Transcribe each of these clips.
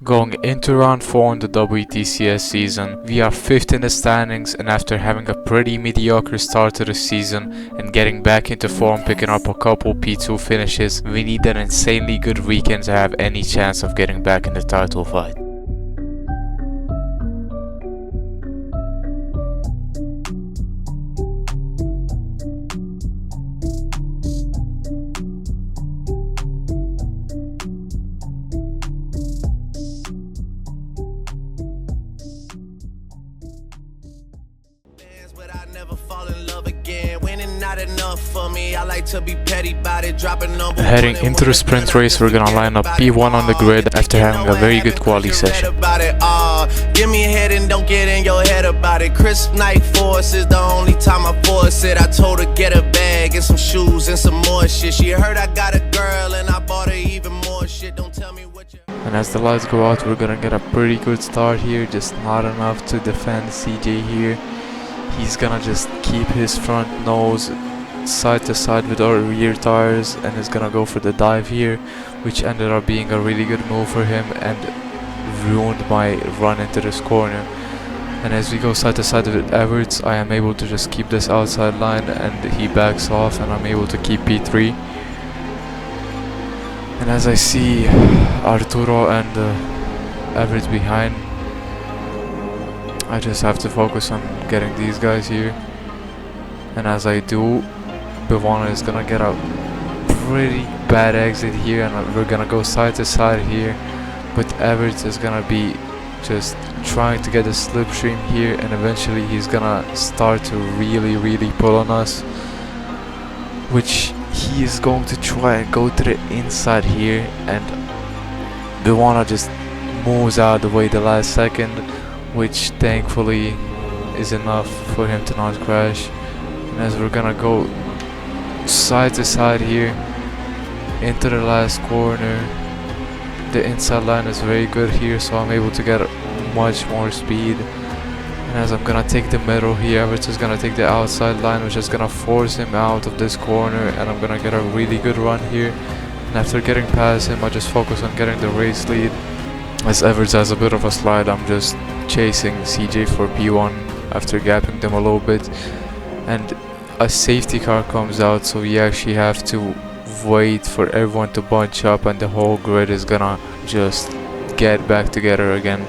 Going into round 4 in the WTCS season, we are 5th in the standings, and after having a pretty mediocre start to the season and getting back into form, picking up a couple P2 finishes, we need an insanely good weekend to have any chance of getting back in the title fight. Heading into the sprint race, we're gonna line up P1 on the grid after having a very good quali session. Give me a head and don't get in your head about it. Crisp night force is the only time I force it. I told her get a bag and some shoes and some more shit. She heard I got a girl and I bought her even more shit. Don't tell me what you. And as the lights go out, we're gonna get a pretty good start here, just not enough to defend CJ here. He's gonna just keep his front nose side to side with our rear tires and is gonna go for the dive here, which ended up being a really good move for him and ruined my run into this corner. And as we go side to side with Everts, I am able to just keep this outside line and he backs off and I'm able to keep P3. And as I see Arturo and Everts behind, I just have to focus on getting these guys here. And as I do, Bivana is gonna get a pretty bad exit here and we're gonna go side to side here, but Everts is gonna be just trying to get a slipstream here and eventually he's gonna start to really pull on us, which he is going to try and go to the inside here, and Bivana just moves out of the way the last second, which thankfully is enough for him to not crash. And as we're gonna go side to side here into the last corner, the inside line is very good here, so I'm able to get much more speed. And as I'm gonna take the middle here, Everts is gonna take the outside line, which is gonna force him out of this corner, and I'm gonna get a really good run here. And after getting past him, I just focus on getting the race lead. As Everts has a bit of a slide, I'm just chasing CJ for P1 after gapping them a little bit, and a safety car comes out, so we actually have to wait for everyone to bunch up and the whole grid is gonna just get back together again.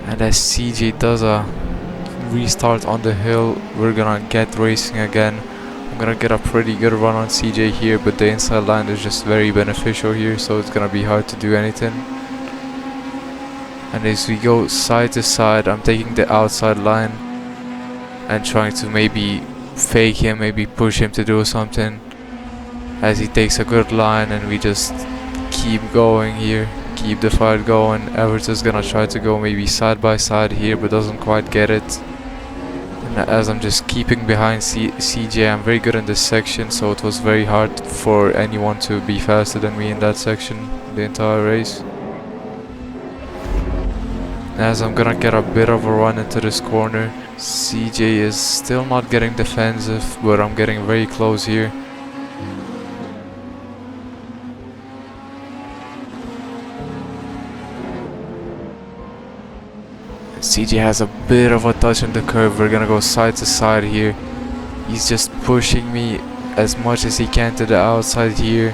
And as CJ does a restart on the hill, we're gonna get racing again. I'm gonna get a pretty good run on CJ here, but the inside line is just very beneficial here, so it's gonna be hard to do anything. And as we go side to side, I'm taking the outside line and trying to maybe fake him, maybe push him to do something, as he takes a good line and we just keep going here, keep the fight going. Everts is gonna try to go maybe side by side here but doesn't quite get it. And as I'm just keeping behind CJ, I'm very good in this section, so it was very hard for anyone to be faster than me in that section the entire race. As I'm gonna get a bit of a run into this corner, CJ is still not getting defensive, but I'm getting very close here. CJ has a bit of a touch on the curve. We're gonna go side to side here. He's just pushing me as much as he can to the outside here,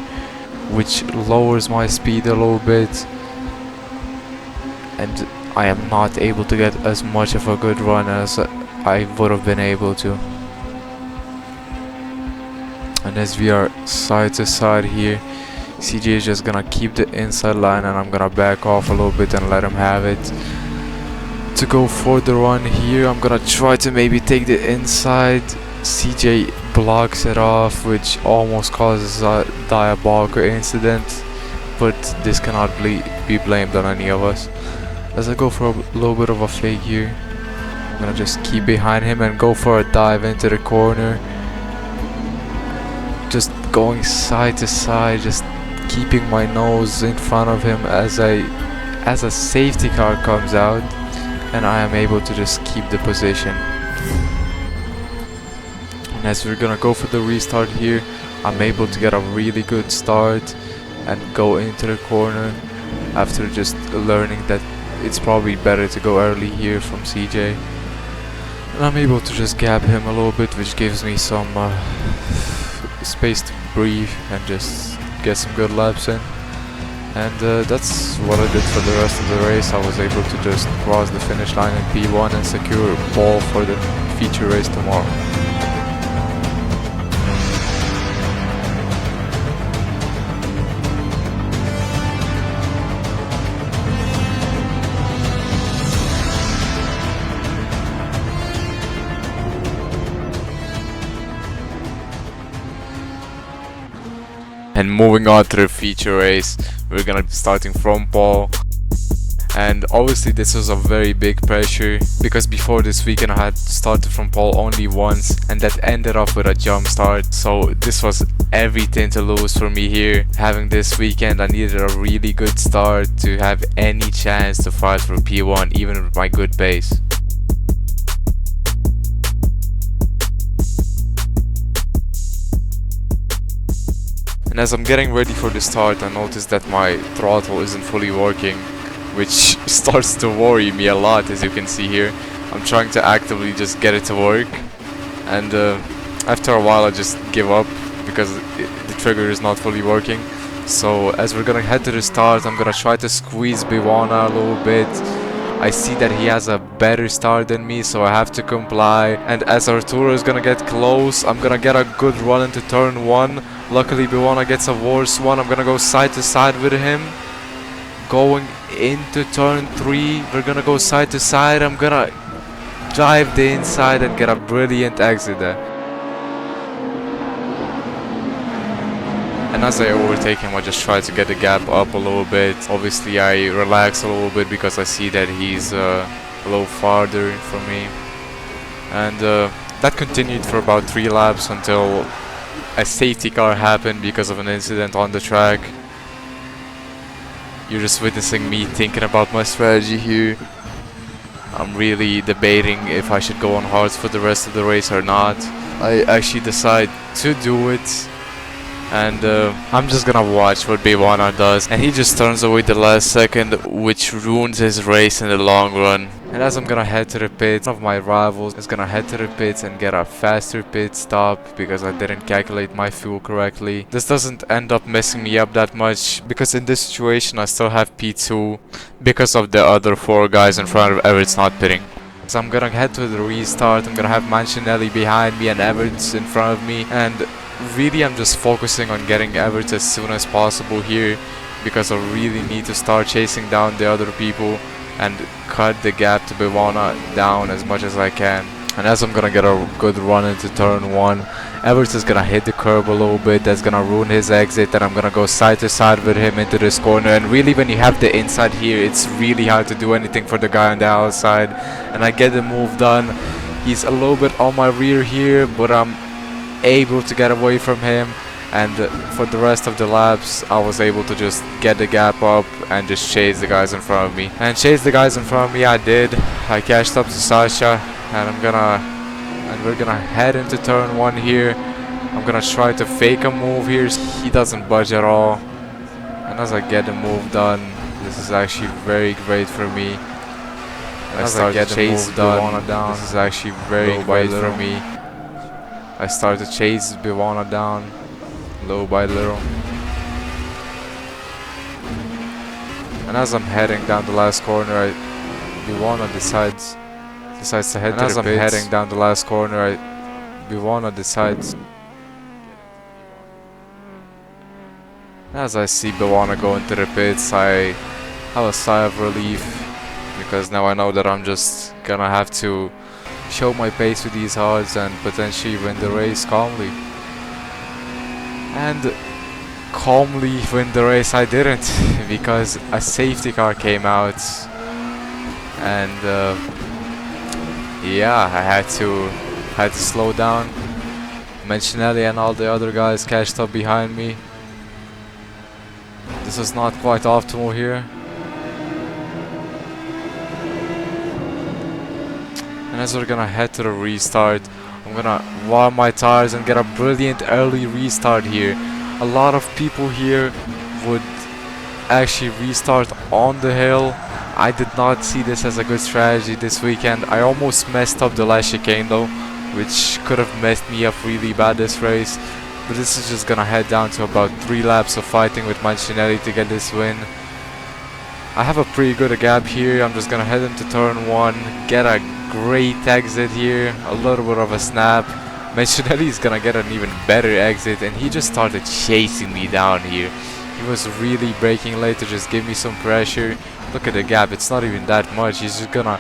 which lowers my speed a little bit, and I am not able to get as much of a good run as I would have been able to. And as we are side to side here, CJ is just gonna keep the inside line and I'm gonna back off a little bit and let him have it. To go for the run here, I'm gonna try to maybe take the inside. CJ blocks it off, which almost causes a diabolical incident, but this cannot be blamed on any of us. As I go for a little bit of a fake here, I'm gonna just keep behind him and go for a dive into the corner. Just going side to side, just keeping my nose in front of him as a safety car comes out, and I am able to just keep the position. And as we're gonna go for the restart here, I'm able to get a really good start and go into the corner after just learning that it's probably better to go early here from CJ. And I'm able to just gap him a little bit, which gives me some space to breathe and just get some good laps in. And that's what I did for the rest of the race. I was able to just cross the finish line in P1 and secure pole for the feature race tomorrow. And moving on to the feature race, we're gonna be starting from pole. And obviously this was a very big pressure, because before this weekend I had started from pole only once, and that ended up with a jump start. So this was everything to lose for me here. Having this weekend, I needed a really good start to have any chance to fight for P1, even with my good pace. And as I'm getting ready for the start, I notice that my throttle isn't fully working, which starts to worry me a lot, as you can see here. I'm trying to actively just get it to work, and after a while I just give up because the trigger is not fully working. So as we're gonna head to the start, I'm gonna try to squeeze Biwana a little bit. I see that he has a better start than me, so I have to comply. And as Arturo is gonna get close, I'm gonna get a good run into turn 1. Luckily Biwana gets a worse one. I'm gonna go side to side with him. Going into turn 3, we're gonna go side to side. I'm gonna drive the inside and get a brilliant exit there. And as I overtake him, I just try to get the gap up a little bit. Obviously I relax a little bit because I see that he's a little farther from me. And that continued for about 3 laps until a safety car happened because of an incident on the track. You're just witnessing me thinking about my strategy here. I'm really debating if I should go on hards for the rest of the race or not. I actually decide to do it. And I'm just gonna watch what Biwana does. And he just turns away the last second, which ruins his race in the long run. And as I'm gonna head to the pits, one of my rivals is gonna head to the pits and get a faster pit stop because I didn't calculate my fuel correctly. This doesn't end up messing me up that much because in this situation I still have P2 because of the other 4 guys in front of Everett's not pitting. So I'm gonna head to the restart. I'm gonna have Mancinelli behind me and Everett's in front of me, and really I'm just focusing on getting Everett as soon as possible here because I really need to start chasing down the other people and cut the gap to Biwana down as much as I can. And as I'm gonna get a good run into turn 1, Everett is gonna hit the curb a little bit. That's gonna ruin his exit, and I'm gonna go side to side with him into this corner. And really when you have the inside here, it's really hard to do anything for the guy on the outside. And I get the move done. He's a little bit on my rear here, but I'm able to get away from him, and for the rest of the laps I was able to just get the gap up and just chase the guys in front of me. And chase the guys in front of me I did. I cashed up to Sasha, and we're gonna head into turn 1 here. I'm gonna try to fake a move here. He doesn't budge at all, and as I get the move done, this is actually very great for me. I start to chase Biwana down. This is actually very great for me. I start to chase Biwana down, little by little. And as I'm heading down the last corner, Biwana decides to head to the pits. As I'm heading down the last corner, Biwana decides. As I see Biwana go into the pits, I have a sigh of relief because now I know that I'm just gonna have to show my pace with these hards and potentially win the race calmly. And calmly win the race I didn't because a safety car came out, and yeah, I had to slow down. Mancinelli and all the other guys cashed up behind me. This is not quite optimal here. And as we're gonna head to the restart, I'm gonna warm my tires and get a brilliant early restart here. A lot of people here would actually restart on the hill. I did not see this as a good strategy this weekend. I almost messed up the last chicane though, which could have messed me up really bad this race. But this is just gonna head down to about 3 laps of fighting with Mancinelli to get this win. I have a pretty good gap here. I'm just gonna head into turn 1, get a great exit here, a little bit of a snap. Mancinelli is gonna get an even better exit, and he just started chasing me down here. He was really braking late to just give me some pressure. Look at the gap, it's not even that much. He's just gonna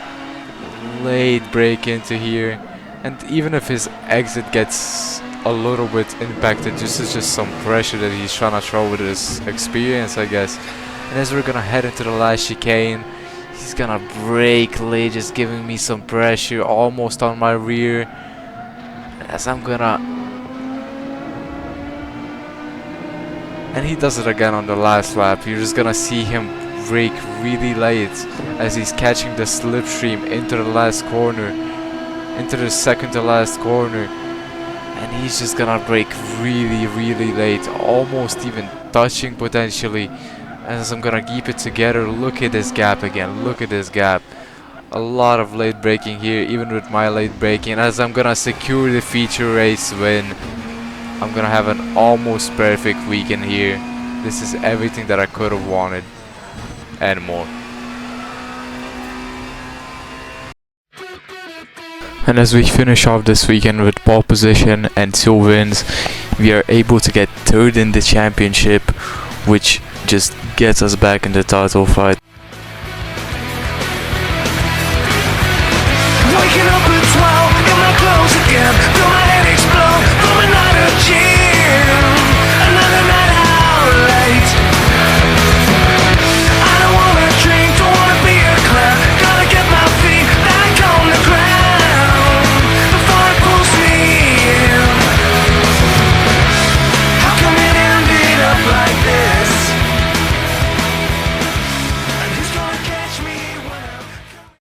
late brake into here, and even if his exit gets a little bit impacted, this is just some pressure that he's trying to throw with his experience, I guess. And as we're gonna head into the last chicane, he's gonna brake late, just giving me some pressure, almost on my rear. As I'm gonna... And he does it again on the last lap. You're just gonna see him brake really late as he's catching the slipstream into the last corner, into the second to last corner. And he's just gonna brake really late, almost even touching potentially. As I'm gonna keep it together, look at this gap again, look at this gap. A lot of late braking here, even with my late braking. As I'm gonna secure the feature race win, I'm gonna have an almost perfect weekend here. This is everything that I could have wanted, and more. And as we finish off this weekend with pole position and 2 wins, we are able to get 3rd in the championship, which just gets us back in the title fight.